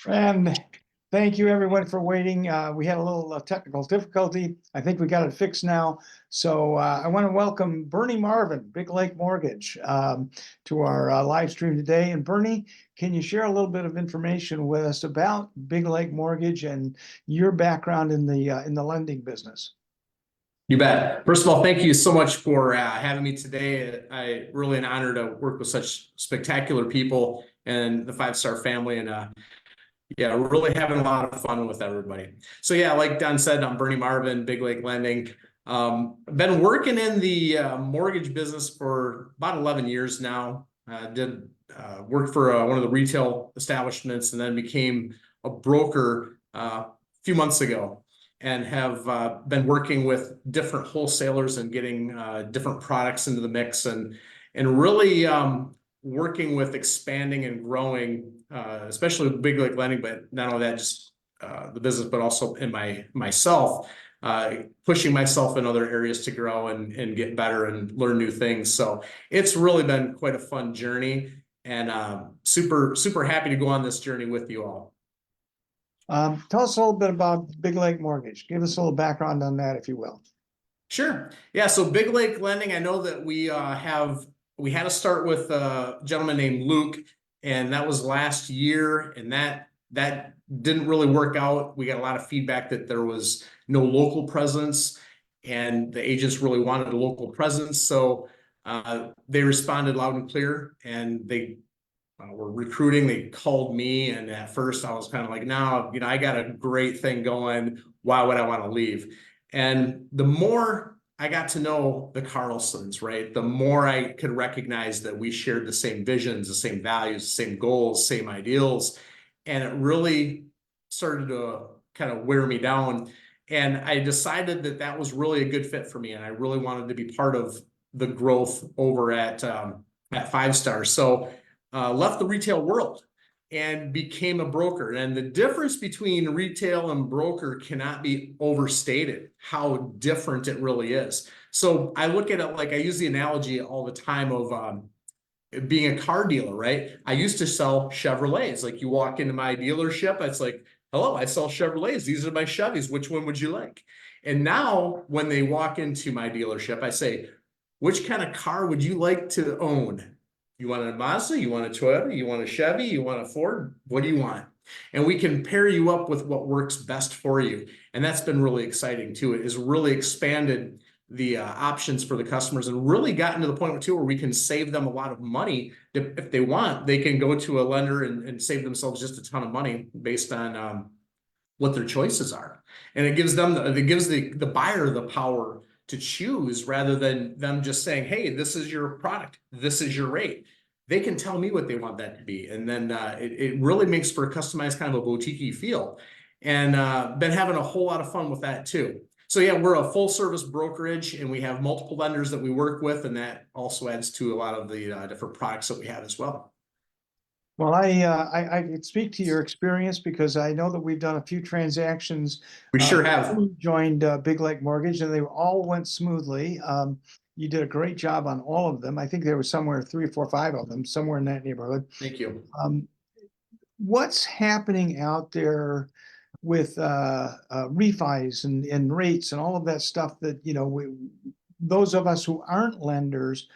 And thank you everyone for waiting. We had a little technical difficulty. I think we got it fixed now. So I want to welcome Bernie Marvin, Big Lake Mortgage, to our live stream today. And Bernie, can you share a little bit of information with us about Big Lake Mortgage and your background in the lending business? You bet. First of all, thank you so much for having me today. I really an honor to work with such spectacular people and the Five Star family, and yeah, we're really having a lot of fun with everybody. So yeah, like Don said, I'm Bernie Marvin, Big Lake Lending. I've been working in the mortgage business for about 11 years now. Did work for one of the retail establishments, and then became a broker a few months ago, and have been working with different wholesalers and getting different products into the mix, and really working with expanding and growing, especially with Big Lake Lending, but not only that, just the business, but also in myself, pushing myself in other areas to grow and get better and learn new things. So it's really been quite a fun journey, and super happy to go on this journey with you all. Tell us a little bit about Big Lake Mortgage. Give us a little background on that, if you will. Sure. Yeah. So Big Lake Lending, I know that we had to start with a gentleman named Luke, and that was last year, and that didn't really work out. We got a lot of feedback that there was no local presence, and the agents really wanted a local presence. So they responded loud and clear, and they were recruiting. They called me, and at first I was kind of like, no, I got a great thing going. Why would I want to leave? And the more I got to know the Carlsons, right, the more I could recognize that we shared the same visions, the same values, the same goals, same ideals. And it really started to kind of wear me down. And I decided that that was really a good fit for me. And I really wanted to be part of the growth over at Five Star. So left the retail world and became a broker. And the difference between retail and broker cannot be overstated, how different it really is. So I look at it like, I use the analogy all the time of being a car dealer, right? I used to sell Chevrolets. Like, you walk into my dealership, it's like, hello, I sell Chevrolets. These are my Chevys. Which one would you like? And now when they walk into my dealership, I say, which kind of car would you like to own? You want a Mazda? You want a Toyota? You want a Chevy? You want a Ford? What do you want? And we can pair you up with what works best for you. And that's been really exciting too. It has really expanded the options for the customers, and really gotten to the point too where we can save them a lot of money. If they want, they can go to a lender and save themselves just a ton of money based on what their choices are. And it gives them the buyer the power to choose, rather than them just saying, hey, this is your product, this is your rate. They can tell me what they want that to be. And then it really makes for a customized kind of a boutique-y feel. And been having a whole lot of fun with that too. So yeah, we're a full service brokerage, and we have multiple lenders that we work with, and that also adds to a lot of the different products that we have as well. Well, I could speak to your experience because I know that we've done a few transactions. We sure have. We joined Big Lake Mortgage, and they all went smoothly. You did a great job on all of them. I think there was somewhere 3 or 4 or 5 of them, somewhere in that neighborhood. Thank you. What's happening out there with refis and rates and all of that stuff that, those of us who aren't lenders,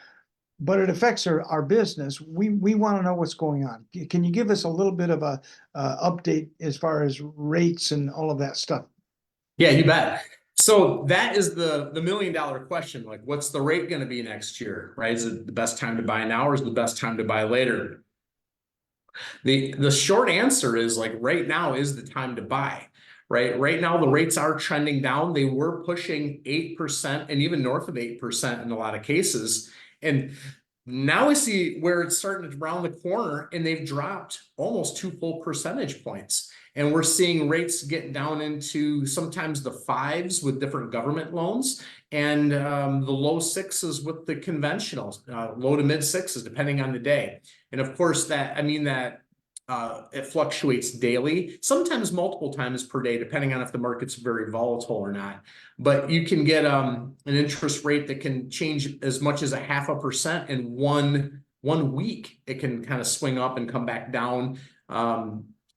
but it affects our business. We want to know what's going on. Can you give us a little bit of a update as far as rates and all of that stuff? Yeah, you bet. So that is the $1 million question. Like, what's the rate going to be next year, right? Is it the best time to buy now, or is it the best time to buy later? The short answer is, like, right now is the time to buy. Right now, the rates are trending down. They were pushing 8% and even north of 8% in a lot of cases. And now we see where it's starting to round the corner, and they've dropped almost 2 full percentage points. And we're seeing rates get down into sometimes the 5s with different government loans, and the low 6s with the conventional, low to mid 6s, depending on the day. And of course, it fluctuates daily, sometimes multiple times per day, depending on if the market's very volatile or not. But you can get an interest rate that can change as much as 0.5% in one week. It can kind of swing up and come back down.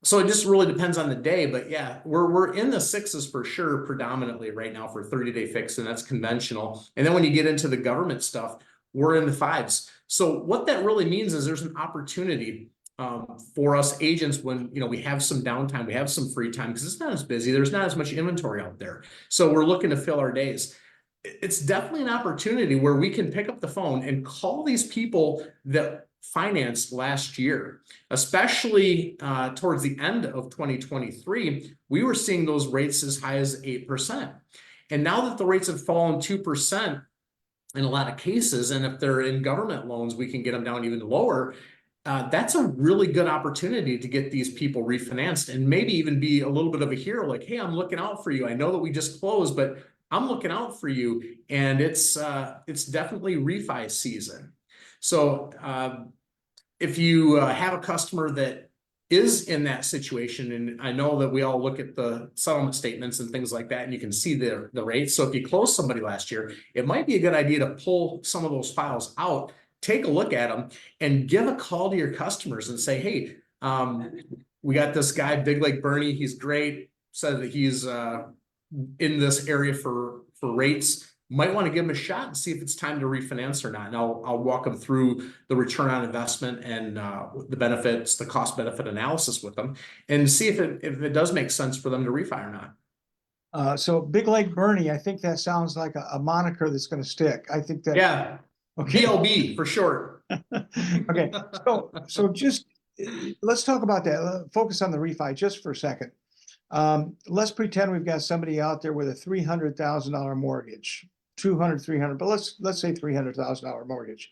So it just really depends on the day, but yeah, we're in the sixes for sure, predominantly right now for 30-day fix, and that's conventional. And then when you get into the government stuff, we're in the fives. So what that really means is there's an opportunity for us agents when we have some downtime, we have some free time because it's not as busy, there's not as much inventory out there. So we're looking to fill our days. It's definitely an opportunity where we can pick up the phone and call these people that financed last year, especially towards the end of 2023, we were seeing those rates as high as 8%. And now that the rates have fallen 2% in a lot of cases, and if they're in government loans, we can get them down even lower. That's a really good opportunity to get these people refinanced and maybe even be a little bit of a hero. Like, hey, I'm looking out for you. I know that we just closed, but I'm looking out for you. And it's definitely refi season. So if you have a customer that is in that situation, and I know that we all look at the settlement statements and things like that, and you can see the rates. So if you closed somebody last year, it might be a good idea to pull some of those files out, take a look at them, and give a call to your customers and say, hey, we got this guy, Big Lake Bernie. He's great. Said that he's in this area for rates. Might want to give them a shot and see if it's time to refinance or not. And I'll walk them through the return on investment and the benefits, the cost benefit analysis with them, and see if it does make sense for them to refi or not. So Big Lake Bernie, I think that sounds like a moniker that's going to stick. I think that. Yeah. Okay. BLB for short. Okay. So just let's talk about that. Focus on the refi just for a second. Let's pretend we've got somebody out there with a $300,000 mortgage, 200, 300, but let's say $300,000 mortgage.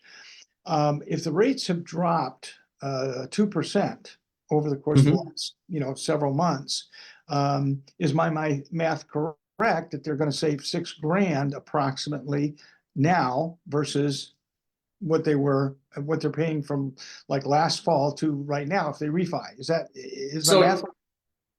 If the rates have dropped 2% over the course of the last, several months, is my math correct that they're going to save $6,000 approximately now versus what they're paying from like last fall to right now if they refi? Is my math?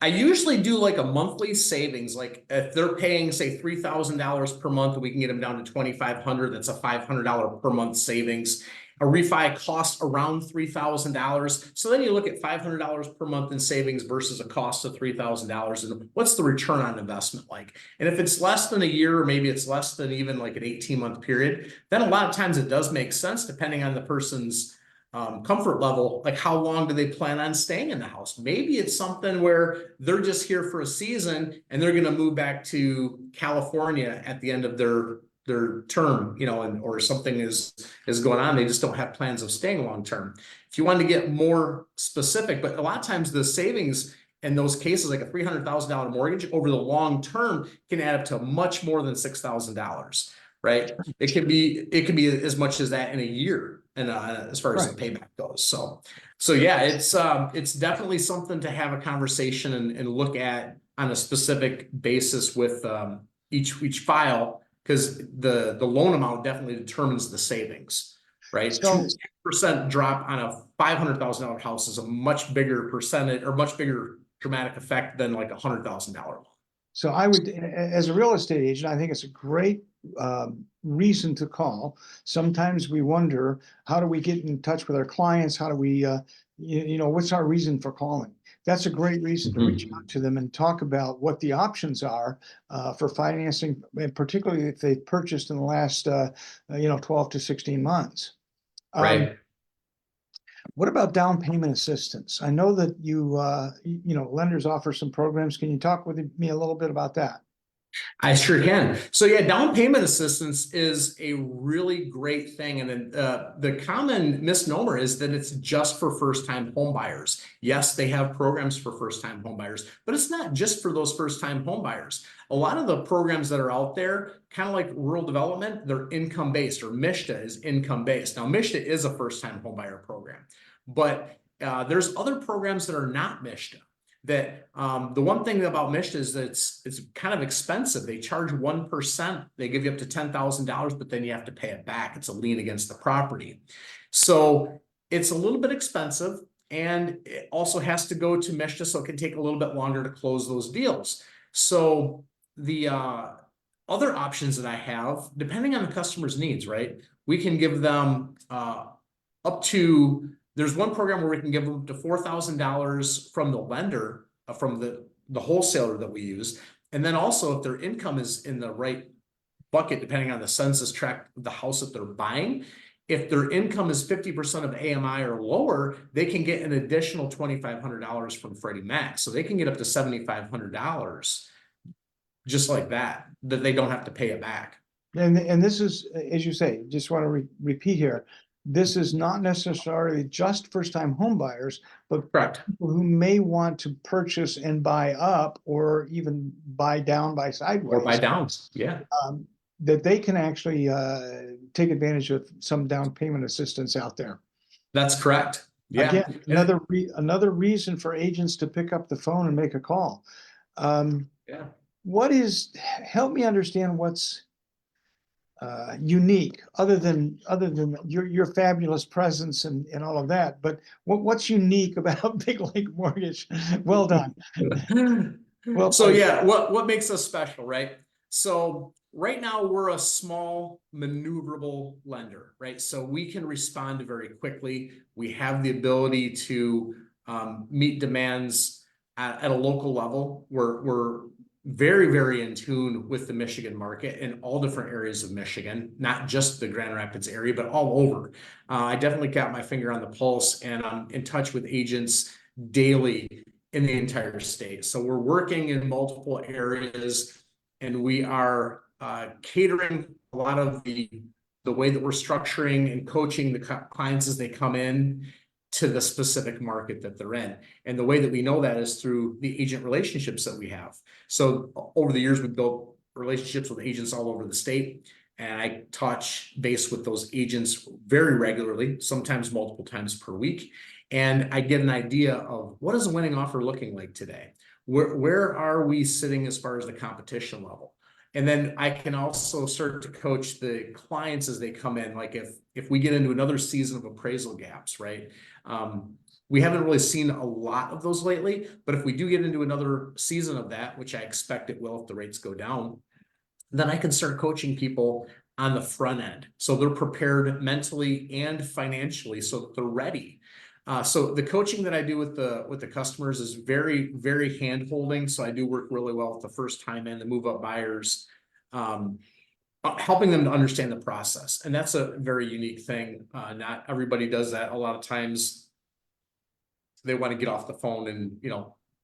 I usually do like a monthly savings. Like if they're paying, say, $3,000 per month, we can get them down to $2,500. That's a $500 per month savings. A refi costs around $3,000. So then you look at $500 per month in savings versus a cost of $3,000. And what's the return on investment like? And if it's less than a year, or maybe it's less than even like an 18-month period, then a lot of times it does make sense depending on the person's comfort level. Like how long do they plan on staying in the house? Maybe it's something where they're just here for a season and they're going to move back to California at the end of their term, or something is going on. They just don't have plans of staying long term. If you want to get more specific, but a lot of times the savings in those cases, like a $300,000 mortgage over the long term, can add up to much more than $6,000, right? It can be as much as that in a year. And as far as the payback goes. So yeah, it's definitely something to have a conversation and look at on a specific basis with each file, because the loan amount definitely determines the savings, right? So 2% drop on a $500,000 house is a much bigger percentage or much bigger dramatic effect than like $100,000 loan. So I would, as a real estate agent, I think it's a great reason to call. Sometimes we wonder, how do we get in touch with our clients? How do we, what's our reason for calling? That's a great reason to reach out to them and talk about what the options are for financing, and particularly if they've purchased in the last, 12 to 16 months. Right. What about down payment assistance? I know that lenders offer some programs. Can you talk with me a little bit about that? I sure can. So yeah, down payment assistance is a really great thing. And the common misnomer is that it's just for first-time home buyers. Yes, they have programs for first-time home buyers, but it's not just for those first-time home buyers. A lot of the programs that are out there, kind of like rural development, they're income-based, or MISHDA is income-based. Now, MISHDA is a first-time home buyer program, but there's other programs that are not MISHDA. That the one thing about MISHDA is that it's kind of expensive. They charge 1%. They give you up to $10,000, but then you have to pay it back. It's a lien against the property. So it's a little bit expensive, and it also has to go to MISHDA, so it can take a little bit longer to close those deals. So the other options that I have, depending on the customer's needs, right? We can give them up to There's one program where we can give them up to $4,000 from the lender, from the wholesaler that we use. And then also if their income is in the right bucket, depending on the census tract of the house that they're buying, if their income is 50% of AMI or lower, they can get an additional $2,500 from Freddie Mac. So they can get up to $7,500 just like that they don't have to pay it back. And this is, as you say, just want to repeat here, this is not necessarily just first-time home buyers, but Correct. people who may want to purchase and buy up, or even buy down, buy sideways. Or buy downs, yeah. That they can actually take advantage of some down payment assistance out there. That's correct. Yeah. Again, another reason for agents to pick up the phone and make a call. Yeah. Help me understand what's unique, other than your fabulous presence and all of that, but what's unique about Big Lake Mortgage? Well done. Well, so yeah, what makes us special, right? So right now we're a small maneuverable lender, right? So we can respond very quickly. We have the ability to meet demands at a local level. We're very, very in tune with the Michigan market in all different areas of Michigan, not just the Grand Rapids area, but all over. I definitely got my finger on the pulse, and I'm in touch with agents daily in the entire state. So we're working in multiple areas, and we are catering a lot of the way that we're structuring and coaching the clients as they come in to the specific market that they're in. And the way that we know that is through the agent relationships that we have. So over the years, we've built relationships with agents all over the state, and I touch base with those agents very regularly, sometimes multiple times per week. And I get an idea of what is a winning offer looking like today? Where are we sitting as far as the competition level? And then I can also start to coach the clients as they come in. Like if we get into another season of appraisal gaps, right? We haven't really seen a lot of those lately, but if we do get into another season of that, which I expect it will if the rates go down, then I can start coaching people on the front end. So they're prepared mentally and financially so that they're ready. So the coaching that I do with the customers is very, very hand-holding. So I do work really well with the first time in, the move-up buyers, helping them to understand the process. And that's a very unique thing. Not everybody does that. A lot of times they want to get off the phone and,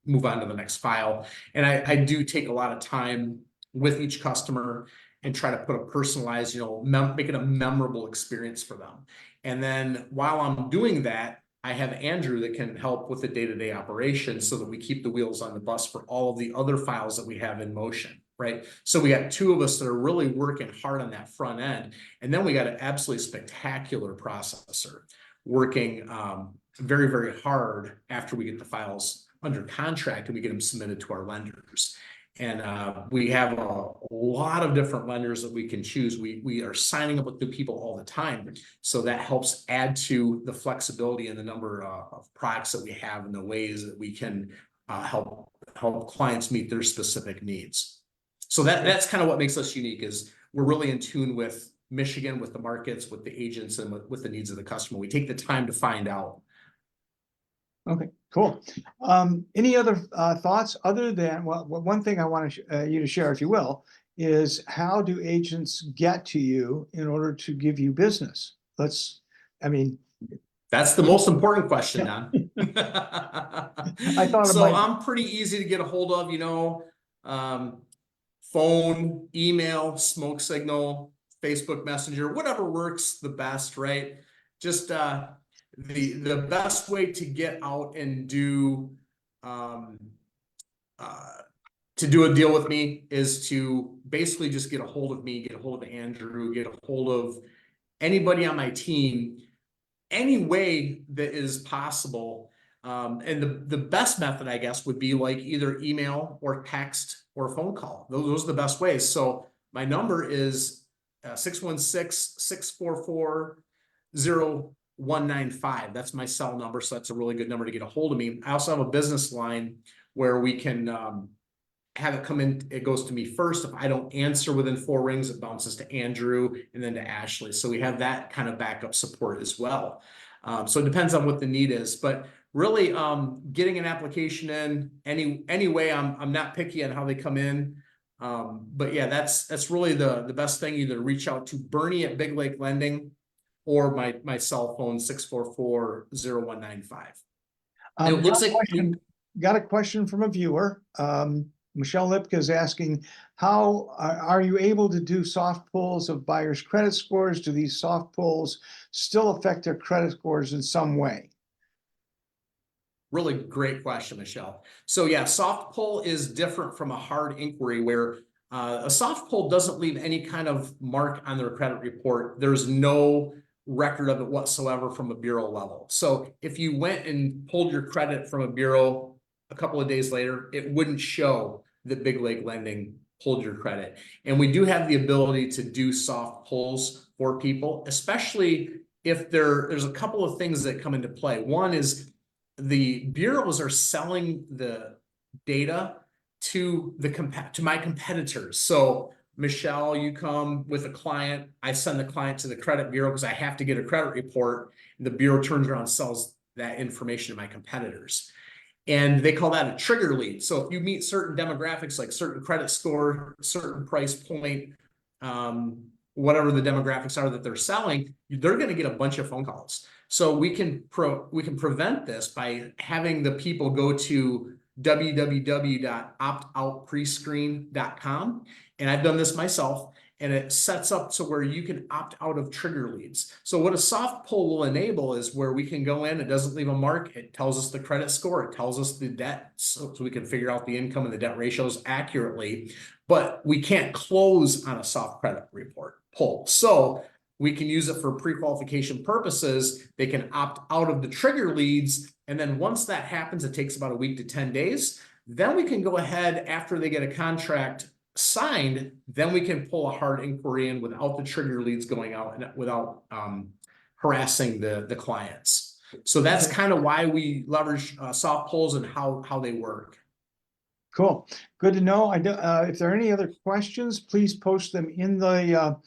move on to the next file. And I do take a lot of time with each customer and try to put a personalized, make it a memorable experience for them. And then while I'm doing that, I have Andrew that can help with the day-to-day operations so that we keep the wheels on the bus for all of the other files that we have in motion, right? So we got two of us that are really working hard on that front end. And then we got an absolutely spectacular processor working very, very hard after we get the files under contract and we get them submitted to our lenders. And we have a lot of different lenders that we can choose. We are signing up with new people all the time. So that helps add to the flexibility and the number of products that we have and the ways that we can help clients meet their specific needs. So that's kind of what makes us unique, is we're really in tune with Michigan, with the markets, with the agents, and with the needs of the customer. We take the time to find out. Okay, cool. Any other thoughts other than, well, one thing I want you to share, if you will, is how do agents get to you in order to give you business? That's the most important question, Don. I thought so I'm pretty easy to get a hold of, phone, email, smoke signal, Facebook Messenger, whatever works the best, right? Just the best way to get out and do a deal with me is to basically just get a hold of me, get a hold of Andrew, get a hold of anybody on my team, any way that is possible. And the best method, I guess, would be like either email or text or phone call. Those are the best ways. So my number is 616-644-0195. That's my cell number. So that's a really good number to get a hold of me. I also have a business line where we can have it come in. It goes to me first. If I don't answer within 4 rings, it bounces to Andrew and then to Ashley. So we have that kind of backup support as well. So it depends on what the need is, but really, getting an application in any way, I'm not picky on how they come in. But yeah, that's really the best thing. Either reach out to Bernie at Big Lake Lending or my cell phone 644-0195. And it looks like Got a question from a viewer. Michelle Lipka is asking, how are you able to do soft pulls of buyers' credit scores? Do these soft pulls still affect their credit scores in some way? Really great question, Michelle. So yeah, soft pull is different from a hard inquiry where a soft pull doesn't leave any kind of mark on their credit report. There's no record of it whatsoever from a bureau level. So if you went and pulled your credit from a bureau a couple of days later, it wouldn't show that Big Lake Lending pulled your credit. And we do have the ability to do soft pulls for people, especially if there's a couple of things that come into play. One is the bureaus are selling the data to my competitors. So Michelle, you come with a client, I send the client to the credit bureau because I have to get a credit report. The bureau turns around and sells that information to my competitors. And they call that a trigger lead. So if you meet certain demographics, like certain credit score, certain price point, whatever the demographics are that they're selling, they're going to get a bunch of phone calls. So we can prevent this by having the people go to www.optoutprescreen.com. And I've done this myself, and it sets up to where you can opt out of trigger leads. So what a soft pull will enable is where we can go in, it doesn't leave a mark, it tells us the credit score, it tells us the debt, so we can figure out the income and the debt ratios accurately, but we can't close on a soft credit report pull. So we can use it for pre-qualification purposes. They can opt out of the trigger leads. And then once that happens, it takes about a week to 10 days. Then we can go ahead after they get a contract signed, then we can pull a hard inquiry in without the trigger leads going out and without harassing the clients. So that's kind of why we leverage soft pulls and how they work. Cool. Good to know. If there are any other questions, please post them in the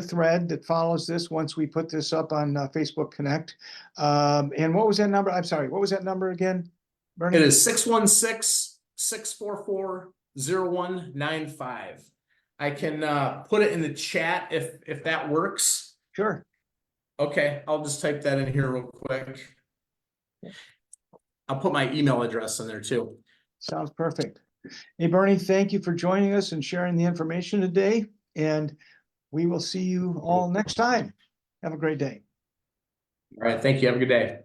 thread that follows this once we put this up on Facebook Connect. And what was that number? I'm sorry. What was that number again, Bernie? It is 616-644-0195. I can put it in the chat if that works. Sure. Okay, I'll just type that in here real quick. I'll put my email address in there too. Sounds perfect. Hey, Bernie, thank you for joining us and sharing the information today. And we will see you all next time. Have a great day. All right, thank you. Have a good day.